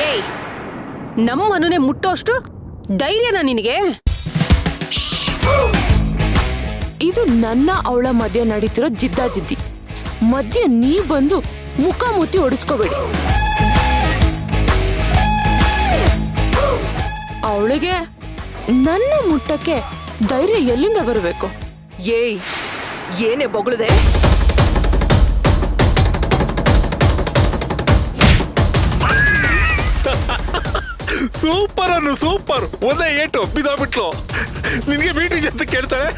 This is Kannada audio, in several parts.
ಏಯ್, ನಮ್ಮ ಮನೆನೇ ಮುಟ್ಟೋಷ್ಟು ಧೈರ್ಯನಾ ನಿನಗೆ? ಇದು ನನ್ನ ಅವಳ ಮಧ್ಯ ನಡೀತಿರೋ ಜಿದ್ದಾಜಿದ್ದಿ. ಮಧ್ಯ ನೀ ಬಂದು ಮುಖ ಮುತ್ತಿ ಹೊಡಿಸ್ಕೋಬೇಡಿ. ಅವಳಿಗೆ ನನ್ನ ಮುಟ್ಟಕ್ಕೆ ಧೈರ್ಯ ಎಲ್ಲಿಂದ ಬರಬೇಕು? ಏಯ್, ಏನೇ ಬೊಗಳುದೆ? ಸೂಪರ್ ಅನ್ನು ಸೂಪರ್. ಒಂದೇ ಏಟು ಬಿದ್ದೋಗ್ಬಿಟ್ಲು. ನಿನ್ಗೆ ಮೀಟಿಂಗ್ ಅಂತ ಕೇಳ್ತಾಳೆ.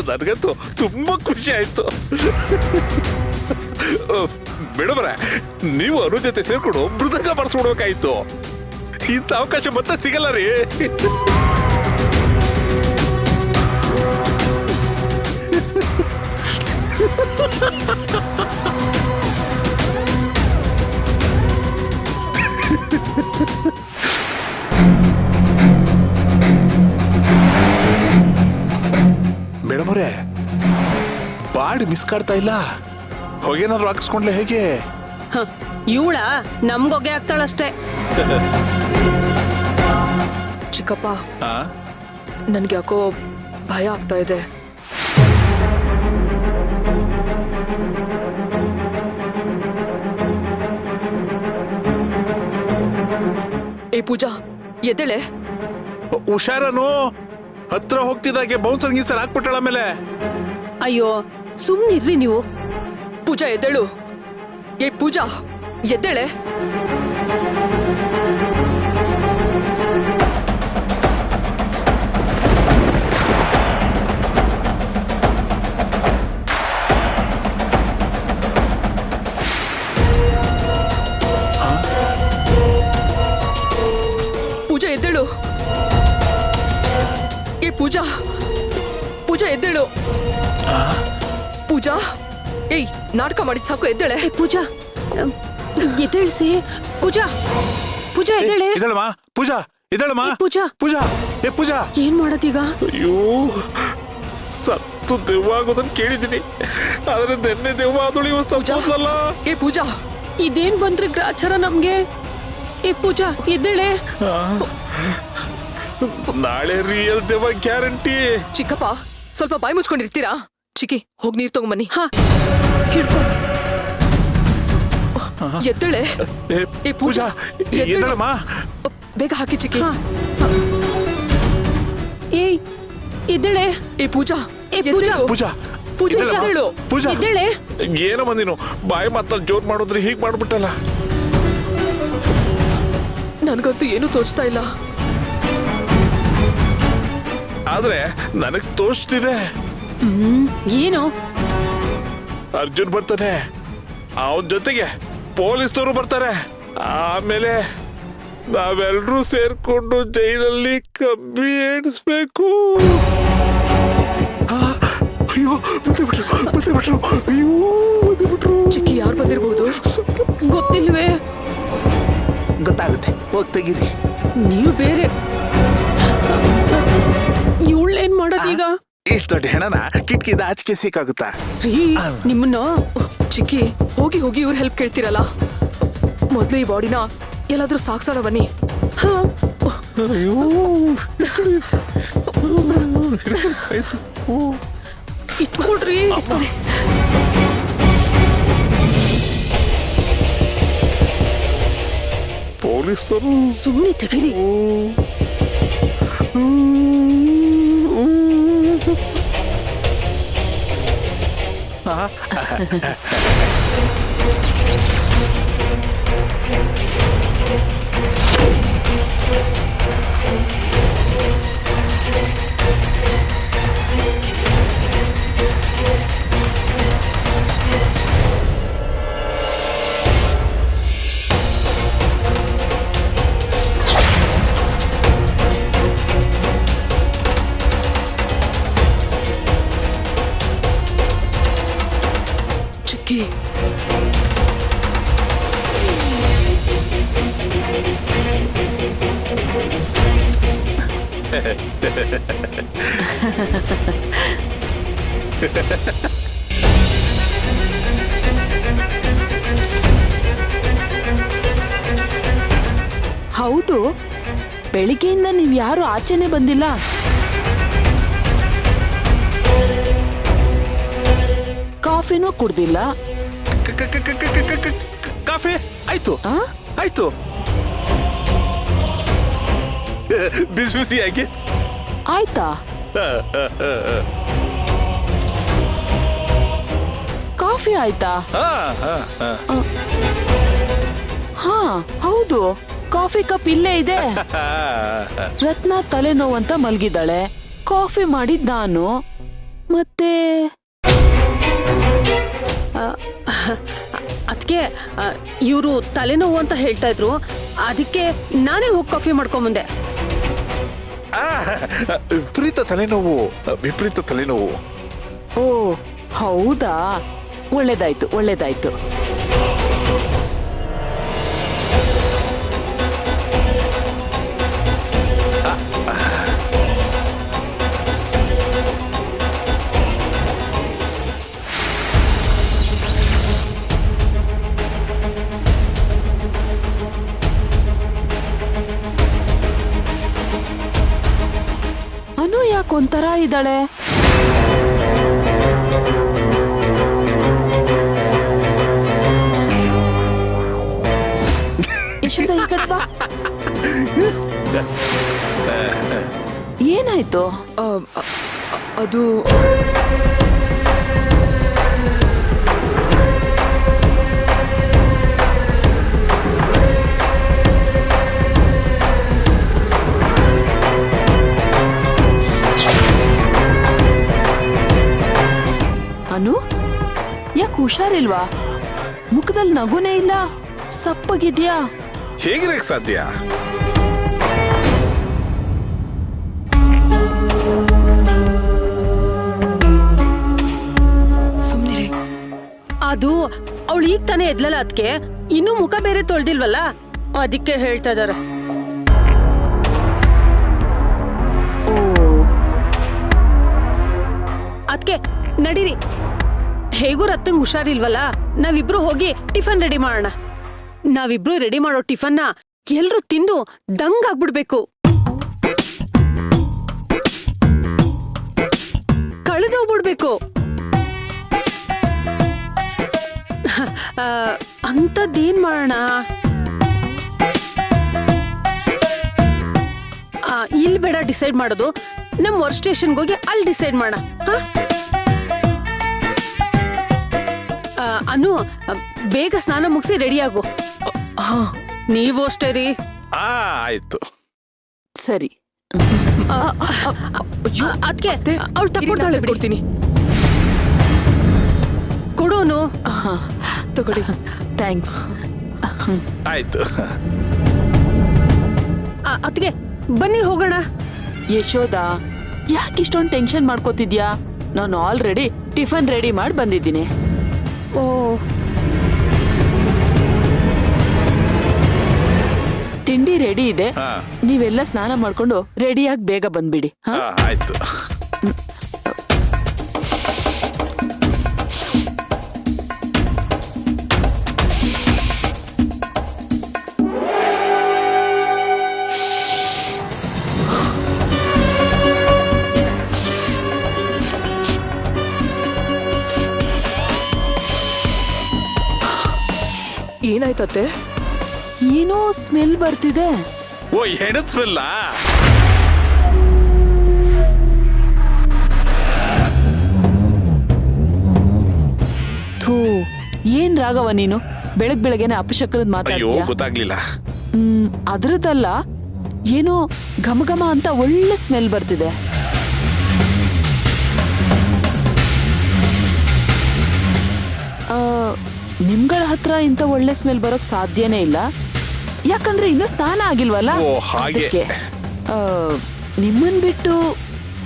ನನಗಂತೂ ತುಂಬಾ ಖುಷಿ ಆಯ್ತು. ಮೇಡಮ್ರೆ, ನೀವು ಅನು ಜೊತೆ ಸೇರ್ಕೊಂಡು ಮೃದಂಗ ಬರ್ಸ್ಬಿಡ್ಬೇಕಾಯ್ತು. ಇಂಥ ಅವಕಾಶ ಮತ್ತೆ ಸಿಗಲ್ಲ ರೀ. ಮೇಡಮ್ ಅವರೇ, ಬಾಡಿ ಮಿಸ್ ಕಾಡ್ತಾ ಇಲ್ಲ. ಹೊಗೇನಾದ್ರೂ ಹಾಕಿಸ್ಕೊಂಡ್ಲೆ ಹೇಗೆ? ಇವಳ ನಮ್ಗೊಗ್ಗೆ ಆಗ್ತಾಳಷ್ಟೇ. ಚಿಕ್ಕಪ್ಪ, ನನ್ಗೆ ಯಾಕೋ ಭಯ ಆಗ್ತಾ ಇದೆ. ಏ ಪೂಜಾ, ಎದ್ದೇಳೆ. ಹುಷಾರನು. ಹತ್ರ ಹೋಗ್ತಿದ್ದಾಗೆ ಬೌನ್ಸರ್ ಗೀಸರ್ ಹಾಕ್ಬಿಟ್ಟಾಳ ಮೇಲೆ. ಅಯ್ಯೋ, ಸುಮ್ನಿರ್ರಿ ನೀವು. ಪೂಜಾ ಎದ್ದೇಳು. ಏ ಪೂಜಾ, ಎದ್ದೇಳೆ. ಪೂಜಾ ಎದ್ದೇಳು. ಏ ಪೂಜಾ, ಪೂಜಾ ಎದ್ದೇಳು. ಪೂಜಾ, ಏಯ್, ನಾಟಕ ಮಾಡಿದ್ ಸಾಕು, ಎದ್ದೇಳೆ. ಪೂಜಾ, ಎದ್ದೇಳ್ಸಿ. ಪೂಜಾ, ಪೂಜಾ ಎದ್ದೇಳೆ. ಇದಳಮ್ಮ ಪೂಜಾ, ಇದಳಮ್ಮ ಪೂಜಾ. ಪೂಜಾ, ಏ ಪೂಜಾ. ಏನ್ ಮಾಡೋದೀಗ? ಅಯ್ಯೋ, ಸತ್ತು ದೆವ್ವ ಆಗೋದನ್ನ ಕೇಳಿದ್ದೀನಿ, ಆದ್ರೆ ನೆನ್ನೆ ದೆವ್ವ ಆದಳು ಇವತ್ತು ಸತ್ತಲ್ಲ. ಏ ಪೂಜಾ, ಇದೇನ್ ಬಂದ್ರೆ ಗ್ರಾಚಾರ ನಮ್ಗೆ? ಏ ಪೂಜಾ, ಎದ್ದೇಳೆ. ನಾಳೆ ರಿಯಲ್ ದೆವ್ವ ಗ್ಯಾರಂಟಿ. ಚಿಕ್ಕಪ್ಪ, ಸ್ವಲ್ಪ ಬಾಯಿ ಮುಚ್ಕೊಂಡಿರ್ತೀರಾ? ಚಿಕ್ಕಿ, ಹೋಗಿ ನೀರ್ ತಗೊಂಬನ್ನಿ. ಹಾ, ಹಿಡ್ಕೊ. ಎದ್ದೇಳೆ. ಏ ಪೂಜಾ, ಎದ್ದೇಳಮ್ಮ. ಬೇಗ ಹಾಕಿ ಚಿಕ್ಕಿ. ಏಯ್, ಎದ್ದೇಳೆ. ಏ ಪೂಜಾ, ಏ ಪೂಜಾ, ಪೂಜಾ, ಪೂಜಾ ಎದ್ದೇಳು. ಪೂಜಾ, ಎದ್ದೇಳೆ. ಏನಮ್ಮ ನೀನು ಬಾಯಿ ಮಾತಲ್ಲಿ ಜೋರ್ ಮಾಡಿದ್ರೆ ಹೀಗ್ ಮಾಡ್ಬಿಟ್ಟಲ್ಲ. ನನ್ಗಂತೂ ಏನು ತೋಚ್ತಾ ಇಲ್ಲ. ಆದ್ರೆ ನನಗ್ ತೋಚ್ತಿದೆ. ಏನು? ಅರ್ಜುನ್ ಬರ್ತಾನೆ, ಅವನ್ ಜೊತೆಗೆ ಪೊಲೀಸ್ನವರು ಬರ್ತಾರೆ. ಆಮೇಲೆ ನಾವೆಲ್ಲರೂ ಸೇರ್ಕೊಂಡು ಜೈಲಲ್ಲಿ ಕಬ್ಬಿ ಎಣಿಸ್ಬೇಕು. ಅಯ್ಯೋ, ಬಂದ್ಬಿಟ್ರು. ಅಯ್ಯೋ, ಬಂದ್ಬಿಟ್ರು. ಚಿಕ್ಕಿ, ಯಾರು ಬಂದಿರ್ಬೋದು? ಗೊತ್ತಿಲ್ವೇ? ಗೊತ್ತಾಗುತ್ತೆ, ಹೋಗ್ ತೆಗೀರಿ. ನೀವು ಬೇರೆ. ಇವಳೇನ್ ಮಾಡೋದೀಗ? ಇಷ್ಟು ದೊಡ್ಡ ಹೆಣನ ಕಿಟಕಿಯಿಂದ ಆಚೆಗೆ ಸಿಕ್ಕಾಗುತ್ತಾ? ನಿಮ್ಮನ್ನ ಚಿಕ್ಕಿ, ಹೋಗಿ ಹೋಗಿ ಇವ್ರ ಹೆಲ್ಪ್ ಕೇಳ್ತಿರಲ್ಲ. ಮೊದ್ಲು ಈ ಬಾಡಿನ ಎಲ್ಲಾದ್ರೂ ಸಾಕ್ಸೋಣ ಬನ್ನಿ. ಇಟ್ಕೊಡ್ರಿ. ಪೊಲೀಸರು ಸುಮ್ಮನೆ ತೆಗೀರಿ. ಹೌದು, ಬೆಳಿಗ್ಗೆಯಿಂದ ನೀವ್ ಯಾರು ಆಚೆನೆ ಬಂದಿಲ್ಲ. ಕಾಫಿನೂ ಕುಡ್ದಿಲ್ಲ. ಕಾಫಿ ಆಯ್ತು ಆ? ಆಯ್ತು ಬಿಸಿ ಬಿಸಿಯಾಗಿ. ಆಯ್ತಾ? ಕಾಫಿ ಆಯ್ತಾ? ಹಾ ಹೌದು, ಕಾಫಿ ಕಪ್ ಇಲ್ಲೇ ಇದೆ. ರತ್ನ ತಲೆನೋವಂತ ಮಲ್ಗಿದ್ದಾಳೆ. ಕಾಫಿ ಮಾಡಿದ್ ನಾನು. ಮತ್ತೆ ಅದಕ್ಕೆ ಇವರು ತಲೆನೋವು ಅಂತ ಹೇಳ್ತಾ ಇದ್ರು, ಅದಕ್ಕೆ ನಾನೇ ಹೋಗಿ ಕಾಫಿ ಮಾಡ್ಕೊಂಬಂದೆ. ವಿಪರೀತ ತಲೆನೋವು, ವಿಪರೀತ ತಲೆನೋವು. ಓ ಹೌದಾ, ಒಳ್ಳೇದಾಯ್ತು ಒಳ್ಳೇದಾಯ್ತು. ಅನು ಯಾಕೊಂಥರ ಇದ್ದಾಳೆ? ಯಶೋದ, ಈ ಕಡೆ ಬಾ. ಏನಾಯ್ತು? ಅದು ಅನು, ಯಾಕೆ ಹುಷಾರಿಲ್ವಾ? ಮುಖದಲ್ಲಿ ನಗುನೇ ಇಲ್ಲ, ಸಪ್ಪಗಿದ್ಯಾ? ಹೇಗಿರಕ್ ಸಾಧ್ಯ? ಸುಮ್ನಿರಿ. ಅದು ಅವಳು ಈಗ ತಾನೇ ಎದ್ಲಲ್ಲ, ಅದಕ್ಕೆ ಇನ್ನೂ ಮುಖ ಬೇರೆ ತೊಳ್ದಿಲ್ವಲ್ಲ, ಅದಕ್ಕೆ ಹೇಳ್ತಾ ಇದಾರೆ. ಓ, ಅದಕ್ಕೆ ನಡೀರಿ, ಹೇಗೂ ರತ್ತಂಗ್ ಹುಷಾರಿಲ್ವಲ್ಲ, ನಾವಿಬ್ರು ಹೋಗಿ ಟಿಫನ್ ರೆಡಿ ಮಾಡೋಣ. ನಾವಿಬ್ರು ರೆಡಿ ಮಾಡೋ ಟಿಫನ್ನ ಎಲ್ರೂ ತಿಂದು ದಂಗಾಗ್ಬಿಡ್ಬೇಕು. ಕಳೆದೋಗ್ಬಿಡ್ಬೇಕು. ಅಂಥದ್ದೇನ್ ಮಾಡೋಣ? ಇಲ್ಲಿ ಬೇಡ ಡಿಸೈಡ್ ಮಾಡೋದು, ನಮ್ ವರ್ಕ್ ಸ್ಟೇಷನ್ಗೆ ಹೋಗಿ ಅಲ್ಲಿ ಡಿಸೈಡ್ ಮಾಡೋಣ. ಅನು, ಬೇಗ ಸ್ನಾನ ಮುಗಿಸಿ ರೆಡಿ ಆಗು. ನೀವು ಅಷ್ಟೇ ರೀ. ಆಯ್ತು ಸರಿ. ಅದಕ್ಕೆ ಅವಳು ತಕ್ಕೊಡ್ತಾಳೆ, ಕೊಡ್ತೀನಿ. ಕೊಡೋನು. ತಗೊಳ್ಳಿ. ಥ್ಯಾಂಕ್ಸ್. ಆಯ್ತು. ಅದಕ್ಕೆ ಬನ್ನಿ ಹೋಗೋಣ. ಯಶೋದ, ಯಾಕೆ ಇಷ್ಟೊಂದು ಟೆನ್ಷನ್ ಮಾಡ್ಕೋತಿದ್ಯಾ? ನಾನು ಆಲ್ರೆಡಿ ಟಿಫನ್ ರೆಡಿ ಮಾಡಿ ಬಂದಿದ್ದೀನಿ. ಓ, ತಿಂಡಿ ರೆಡಿ ಇದೆ. ಹಾ. ನೀವೆಲ್ಲ ಸ್ನಾನ ಮಾಡ್ಕೊಂಡು ರೆಡಿಯಾಗಿ ಬೇಗ ಬಂದ್ಬಿಡಿ. ಆಯ್ತು. ಏನಾಯ್ತತ್ತೆ? ಏನೋ ಸ್ಮೆಲ್ ಬರ್ತಿದೆ. ಓ, ಹೆಣದ್ ಸ್ಮೆಲ್ಲ? ಥೂ, ಏನ್ ರಾಘವ ನೀನು ಬೆಳಗ್ಗೆನೆ ಅಪಶಕನದ ಅಯ್ಯೋ, ಮಾತಾಡ್ತೀಯ? ಗೊತ್ತಾಗ್ಲಿಲ್ಲ. ಅದ್ರದ್ದಲ್ಲ, ಏನೋ ಘಮ ಘಮ ಅಂತ ಒಳ್ಳೆ ಸ್ಮೆಲ್ ಬರ್ತಿದೆ. ನಿಮ್ಗಳ ಹತ್ರ ಇಂಥ ಒಳ್ಳೆ ಸ್ಮೆಲ್ ಬರೋಕ್ ಸಾಧ್ಯನೇ ಇಲ್ಲ. ಯಾಕಂದ್ರೆ ಇನ್ನೂ ಸ್ನಾನ ಆಗಿಲ್ವಲ್ಲ. ಓ, ಹಾಗೆ. ಅದಕ್ಕೆ. ನಿಮ್ಮನ್ ಬಿಟ್ಟು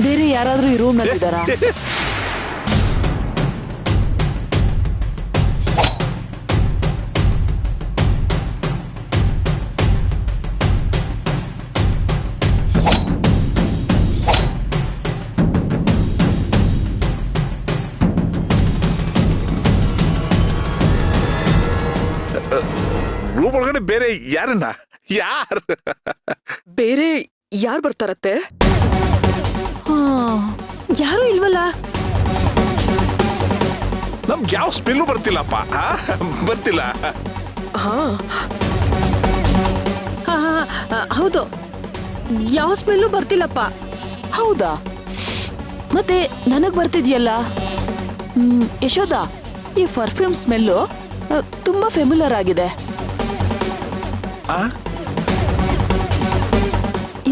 ಬೇರೆ ಯಾರಾದ್ರೂ ಈ ರೂಮ್ ನಲ್ಲಿದ್ದಾರಾ? ಬೇರೆ ಯಾರನ್ನ ಯಾರು ಬೇರೆ ಯಾರು ಬರ್ತಾರತ್ತೆ? ಯಾರು ಇಲ್ವಲ್ಲ? ನಮ್ಗೆ ಯಾವ ಸ್ಮೆಲ್ಲು ಬರ್ತಿಲ್ಲಪ್ಪ. ಬರ್ತಿಲ್ಲ. ಹಾ ಹಾ ಹಾ ಹೌದು, ಯಾವ ಸ್ಮೆಲ್ಲು ಬರ್ತಿಲ್ಲಪ್ಪ. ಹೌದಾ? ಮತ್ತೆ ನನಗ್ ಬರ್ತಿದ್ಯಲ್ಲ. ಯಶೋದ, ಈ ಪರ್ಫ್ಯೂಮ್ ಸ್ಮೆಲ್ಲು ತುಂಬಾ ಫೆಮಿಲರ್ ಆಗಿದೆ.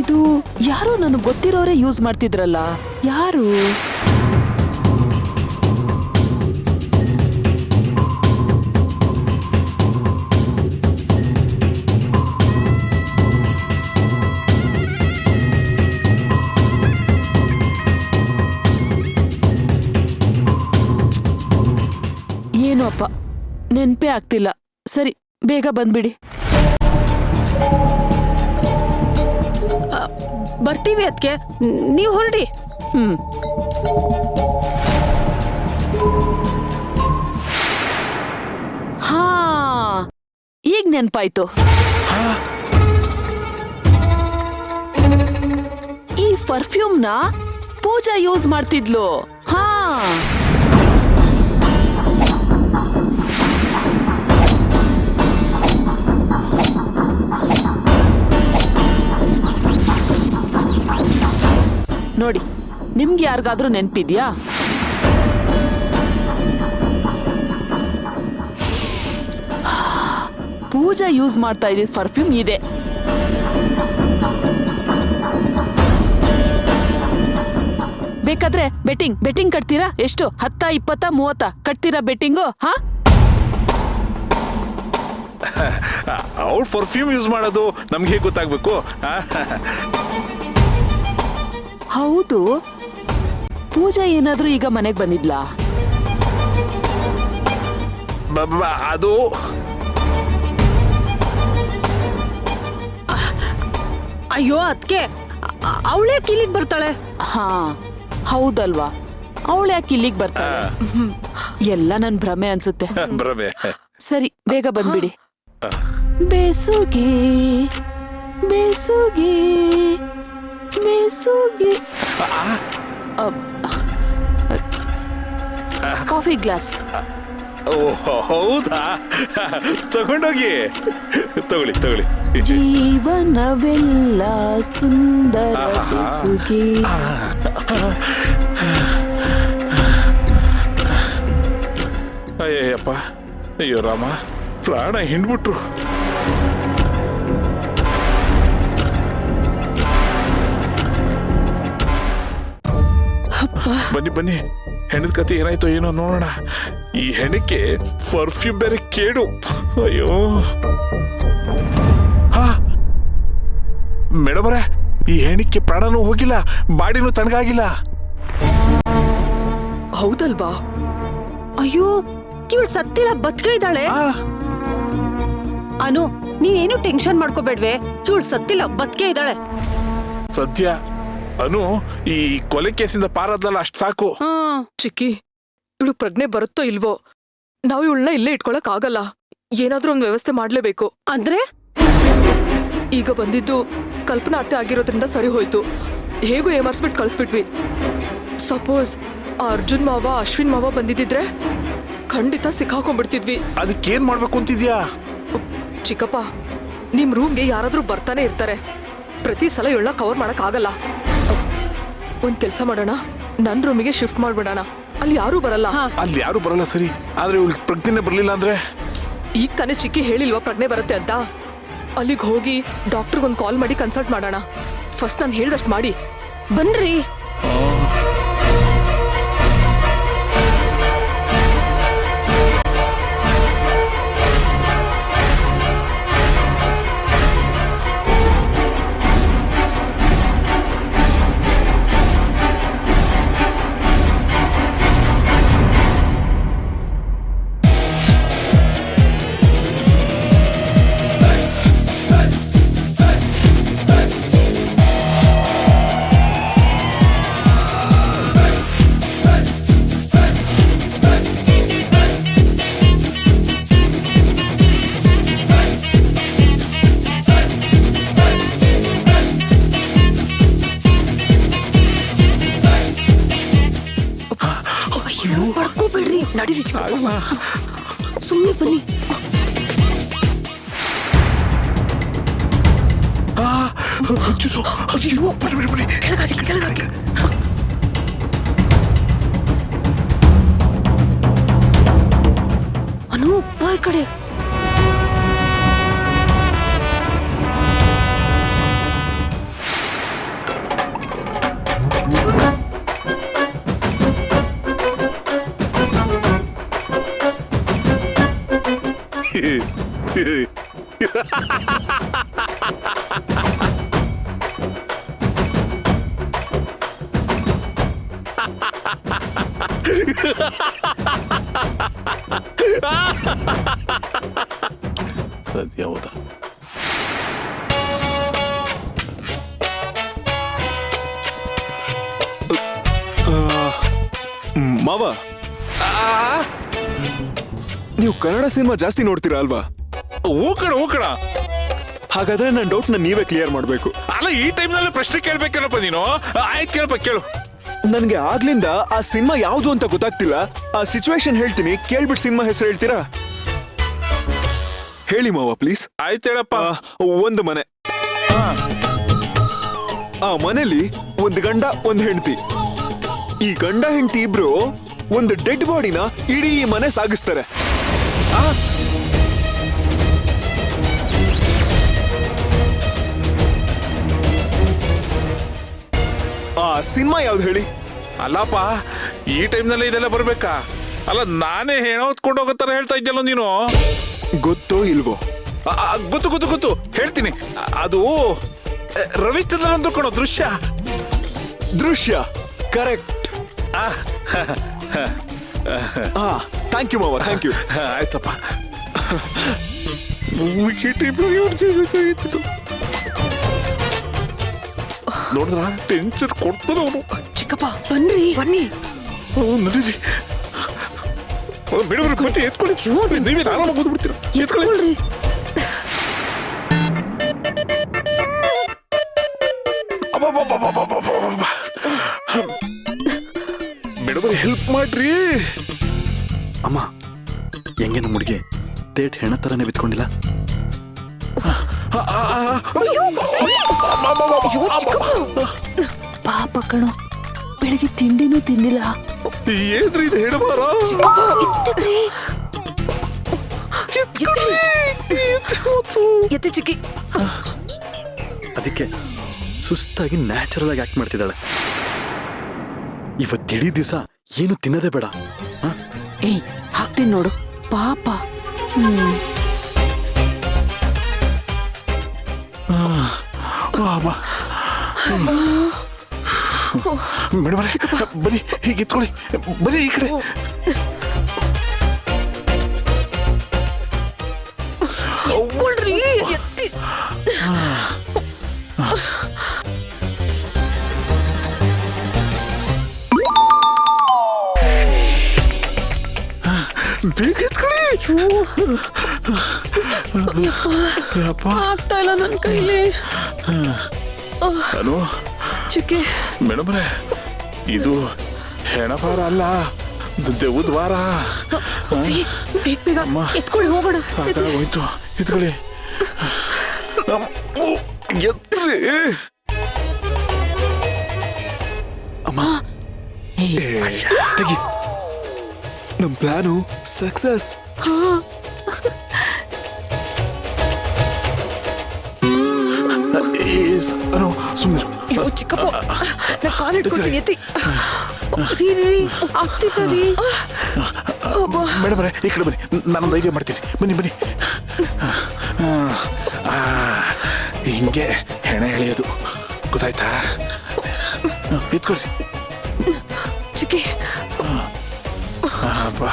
ಇದು ಯಾರೋ ನನಗ್ ಗೊತ್ತಿರೋರೇ ಯೂಸ್ ಮಾಡ್ತಿದ್ರಲ್ಲ, ಯಾರು? ಏನೋ ಅಪ್ಪ, ನೆನ್ಪೇ ಆಗ್ತಿಲ್ಲ. ಸರಿ, ಬೇಗ ಬಂದ್ಬಿಡಿ. ಬರ್ತೀವಿ ಅದಕ್ಕೆ, ನೀವು ಹೊರಡಿ. ಹಾ, ಈಗ ನೆನ್ಪಾಯ್ತು. ಈ ಪರ್ಫ್ಯೂಮ್ನ ಪೂಜಾ ಯೂಸ್ ಮಾಡ್ತಿದ್ಲು. ಹಾ, ನೋಡಿ, ನಿಮ್ಗೆ ಯಾರಿಗಾದ್ರೂ ನೆನ್ಪಿದ್ಯಾ? ಪೂಜಾ ಯೂಸ್ ಮಾಡ್ತಾ ಇದ್ದ ಪರ್ಫ್ಯೂಮ್ ಇದೆ. ಬೇಕಾದ್ರೆ ಬೆಟ್ಟಿಂಗ್ ಕಟ್ತೀರಾ? ಎಷ್ಟು? 10, 20, 30 ಕಟ್ತೀರಾ ಬೆಟ್ಟಿಂಗು? ಹಾ, ಅವ್ಳು ಪರ್ಫ್ಯೂಮ್ ಯೂಸ್ ಮಾಡೋದು ನಮ್ಗೆ ಹೇಗೆ ಗೊತ್ತಾಗ್ಬೇಕು? ಹೌದು, ಪೂಜಾ ಏನಾದ್ರೂ ಈಗ ಮನೆಗ್ ಬಂದಿದ್ಲಾ? ಅದು ಅಯ್ಯೋ ಅದಕ್ಕೆ, ಅವಳೇ ಇಲ್ಲಿಗೆ ಬರ್ತಾಳೆ. ಹಾ, ಹೌದಲ್ವಾ, ಅವಳು ಯಾಕೆ ಇಲ್ಲಿಗೆ ಬರ್ತಾಳೆ? ಎಲ್ಲ ನನ್ ಭ್ರಮೆ ಅನ್ಸುತ್ತೆ. ಭ್ರಮೆ. ಸರಿ, ಬೇಗ ಬಂದ್ಬಿಡಿ. ಬೇಸುಗೆ ಬೇಸುಗೆ ಬೇಸುಗೆ. Coffee glass. ಓ ಹೌದಾ? ತಗೊಂಡೋಗಿ. ತಗೊಳ್ಳಿ. ಜೀವನವೆಲ್ಲ ಸುಂದರ ಬೇಸುಗೆ. ಅಯ್ಯಪ್ಪ, ಅಯ್ಯೋ ರಾಮ, ಪ್ರಾಣ ಹಿಂಡ್ಬಿಟ್ರು. ಬನ್ನಿ, ಹೆಣದ ಕತೆ ಏನಾಯ್ತೋ ಏನೋ ನೋಡೋಣ. ಈ ಹೆಣಕ್ಕೆ ಪರ್ಫ್ಯೂಮ್ ಬೇರೆ ಕೇಡು. ಅಯ್ಯೋ, ಮೇಡಮರೇ, ಈ ಹೆಣಕ್ಕೆ ಪ್ರಾಣನೂ ಹೋಗಿಲ್ಲ, ಬಾಡಿನೂ ತಣ್ಣಗಾಗಿಲ್ಲ. ಹೌದಲ್ವಾ? ಅಯ್ಯೋ, ಇವಳು ಸತ್ತಿಲ್ಲ, ಬದುಕೇ ಇದ್ದಾಳೆ. ಅನು, ನೀನೇನು ಟೆನ್ಷನ್ ಮಾಡ್ಕೋಬೇಡ್ವೆ, ಇವಳು ಸತ್ತಿಲ್ಲ, ಬದುಕೇ ಇದ್ದಾಳೆ. ಸದ್ಯ ಅನು ಈ ಕೊಲೆ ಕೇಸಿಂದ ಪಾರಾದ್ಲಲ್ಲ, ಅಷ್ಟ್ ಸಾಕು. ಚಿಕ್ಕಿ, ಇವಳು ಪ್ರಜ್ಞೆ ಬರುತ್ತೋ ಇಲ್ವೋ, ನಾವು ಇವಳನ್ನ ಇಲ್ಲೇ ಇಟ್ಕೊಳಕ್ ಆಗಲ್ಲ. ಏನಾದ್ರೂ ಒಂದು ವ್ಯವಸ್ಥೆ ಮಾಡ್ಲೇಬೇಕು. ಅಂದ್ರೆ ಈಗ ಬಂದಿದ್ದು ಕಲ್ಪನಾ ಅತ್ತೆ ಆಗಿರೋದ್ರಿಂದ ಸರಿ ಹೋಯ್ತು. ಹೇಗೂ ಏಮರ್ಸ್ಬಿಟ್ಟು ಕಳಿಸ್ಬಿಟ್ವಿ. ಸಪೋಸ್ ಆ ಅರ್ಜುನ್ ಮಾವ, ಅಶ್ವಿನ್ ಮಾವ ಬಂದಿದ್ದಿದ್ರೆ ಖಂಡಿತ ಸಿಕ್ಕಾಕೊಂಡ್ಬಿಡ್ತಿದ್ವಿ. ಅದಕ್ಕೇನ್ ಮಾಡ್ಬೇಕು ಅಂತಿದ್ಯಾ? ಚಿಕ್ಕಪ್ಪ, ನಿಮ್ ರೂಮ್ಗೆ ಯಾರಾದ್ರೂ ಬರ್ತಾನೆ ಇರ್ತಾರೆ. ಪ್ರತಿ ಸಲ ಇವಳನ್ನ ಕವರ್ ಮಾಡಕ್ ಆಗಲ್ಲ. ಒಂದ್ ಕೆಲ್ಸ ಮಾಡೋಣ, ನನ್ ರೂಮಿಗೆ ಶಿಫ್ಟ್ ಮಾಡ್ಬಿಡೋಣ. ಅಲ್ಲಿ ಯಾರೂ ಬರಲ್ಲ. ಅಲ್ಲಿ ಯಾರು ಬರಲ್ಲ, ಸರಿ. ಆದ್ರೆ ಇವಳಿಗೆ ಪ್ರಜ್ಞೆ ಬರ್ಲಿಲ್ಲ ಅಂದ್ರೆ? ಈಗ ತಾನೇ ಚಿಕ್ಕಿ ಹೇಳಿಲ್ವಾ ಪ್ರಜ್ಞೆ ಬರುತ್ತೆ ಅಂತ. ಅಲ್ಲಿಗೆ ಹೋಗಿ ಡಾಕ್ಟರ್ಗೊಂದು ಕಾಲ್ ಮಾಡಿ ಕನ್ಸಲ್ಟ್ ಮಾಡೋಣ. ಫಸ್ಟ್ ನಾನು ಹೇಳ್ದಷ್ಟು ಮಾಡಿ. ಬನ್ರಿ. ನಡೀರಿ ಚಿಕ್ಕಪ್ಪ. ಆಗಲ್ಲ. ಸುಮ್ಮನೆ ಬನ್ನಿ. ಅಯ್ಯೋ, ಬನ್ನಿ. ಕೆಳಗಾಕಿ. ಅನು ಬಾ ಈ ಕಡೆ. ಸದ್ಯ ಹೌದಾ? ಮಾವ, ನೀವು ಕನ್ನಡ ಸಿನಿಮಾ ಜಾಸ್ತಿ ನೋಡ್ತೀರಾ ಅಲ್ವಾ? ಹೂ ಕಣ. ಹಾಗಾದ್ರೆ ನನ್ನ ಡೌಟ್ ನೀವೇ ಕ್ಲಿಯರ್ ಮಾಡಬೇಕು. ಅಲ್ಲ, ಈ ಟೈಮ್ನಲ್ಲಿ ಪ್ರಶ್ನೆ ಕೇಳ್ಬೇಕೇನಪ್ಪ ನೀನು? ಆಯ್ತು ಕೇಳು. ನನ್ಗೆ ಆಗ್ಲಿಂದ ಆ ಸಿನಿಮಾ ಯಾವ್ದು ಅಂತ ಗೊತ್ತಾಗ್ತಿಲ್ಲ. ಆ ಸಿಚುವೇಶನ್ ಹೇಳ್ತೀನಿ, ಕೇಳ್ಬಿಟ್ಟು ಸಿನಿಮಾ ಹೆಸರು ಹೇಳ್ತೀರಾ? ಹೇಳಿ ಮಾವ ಪ್ಲೀಸ್. ಆಯ್ತು ಹೇಳಪ್ಪ. ಒಂದು ಮನೆ, ಆ ಮನೆಯಲ್ಲಿ ಒಂದು ಗಂಡ ಒಂದು ಹೆಂಡತಿ. ಈ ಗಂಡ ಹೆಂಡತಿ ಇಬ್ರು ಒಂದು ಡೆಡ್ ಬಾಡಿನ ಇಡೀ ಮನೆ ಸಾಗಿಸ್ತಾರೆ. ಆ ಸಿನಿಮಾ ಯಾವ್ದು ಹೇಳಿ? ಅಲ್ಲಪ್ಪ, ಈ ಟೈಮ್ನಲ್ಲಿ ಇದೆಲ್ಲ ಬರ್ಬೇಕಾ? ಅಲ್ಲ, ನಾನೇ ಹೆಣ ಹೊತ್ಕೊಂಡು ಹೋಗೋತರ ಹೇಳ್ತಾ ಇದ್ದಲ್ಲ ನೀನು. ಗೊತ್ತೋ ಇಲ್ವೋ? ಗೊತ್ತು ಹೇಳ್ತೀನಿ. ಅದು ರವಿಚಂದ್ರನ್ ಅಂತ ಕೊಡೋ ದೃಶ್ಯ ಕರೆಕ್ಟ್. ಥ್ಯಾಂಕ್ ಯು ಮಾವ, ಥ್ಯಾಂಕ್ ಯು. ಆಯ್ತಪ್ಪ. ನೋಡಿದ್ರ ಟೆನ್ಷನ್ ಕೊಡ್ತಾನೆ ಅವನು. ಚಿಕ್ಕಪ್ಪ ಬನ್ನಿ. ನಡೀರಿ. ಮೇಡಮ್ ಬನ್ನಿ, ಎತ್ಕೊಳ್ಳಿ. ನೀವೇ ಆರಾಮಾಗಿ ಬಂದ್ಬಿಡ್ತೀರ. ಎತ್ಕೊಳ್ಳಿ. ಮೇಡಮ್ ಹೆಲ್ಪ್ ಮಾಡ್ರಿ. ಅಮ್ಮ, ಹೆಂಗೆ ನಮ್ಮ ಹುಡುಗಿ ತೇಟ್ ಹೆಣ ಥರನೇ ಬಿತ್ಕೊಂಡಿಲ್ಲ? ಪಾಪ ಕಣೋ, ಬೆಳಿಗ್ಗೆ ತಿಂಡಿನೂ ತಿಂದಿಲ್ಲ. ಏನ್ರಿ ಇದು ಹೆಣಮಾರ? ಎತ್ತಿ ಚಿಕ್ಕಿ. ಅದಕ್ಕೆ ಸುಸ್ತಾಗಿ ನ್ಯಾಚುರಲ್ ಆಗಿ ಆಕ್ಟ್ ಮಾಡ್ತಿದ್ದಾಳೆ. ಇವತ್ತಿಡೀ ದಿವಸ ಏನು ತಿನ್ನೋದೇ ಬೇಡ. ಏಯ್, ಹಾಕ್ತೀನಿ ನೋಡು ಪಾಪ. ಮೇಡಮ್ ಬನ್ನಿ, ಹೀಗೆ ಎತ್ಕೊಳ್ಳಿ. ಬನ್ನಿ ಈ ಕಡೆ. ಎತ್ತಿ. ಬೇಗ ಎತ್ಕೊಳ್ಳಿ. ಆಗ್ತಾ ಇಲ್ಲ ನನ್ನ ಕೈಲಿ. ಹಲೋ ಚಿಕ್ಕಿ, ಮೇಡಮ್ರೆ, ಇದು ಹೆಣವಾರ ಅಲ್ಲ, ದೆವ್ವದ ವಾರ. ಬೇಗ ಎತ್ಕೊಳ್ಳಿ, ಹೋಗೋಣ. ಸಾಕಾಗೋಯ್ತು. ಎತ್ಕೊಳ್ಳಿ. ಎತ್ರಿ. ಅಮ್ಮ, ತೆಗಿ. ನಮ್ ಪ್ಲಾನು ಸಕ್ಸಸ್. ಅನು ಸುಮ್ಮನೆ. ಅಯ್ಯೋ ಚಿಕ್ಕಪ್ಪ, ನಾ ಕಾಲ್ ಇಟ್ಕೊಳ್ತೀನಿ. ಎತ್ತಿ. ಆಗ್ತಿಲ್ಲ ರೀ. ಮೇಡಮ್ರೆ, ಈ ಕಡೆ ಬನ್ನಿ, ನಾನೊಂದು ಐಡಿಯಾ ಮಾಡ್ತೀನಿ. ಬನ್ನಿ. ಹಿಂಗೆ ಹೆಣ ಎಳೆಯೋದು ಗೊತ್ತಾಯ್ತಾ? ಎತ್ಕೊಳ್ರಿ. ಚಿಕ್ಕಿ. ಅಬ್ಬಾ.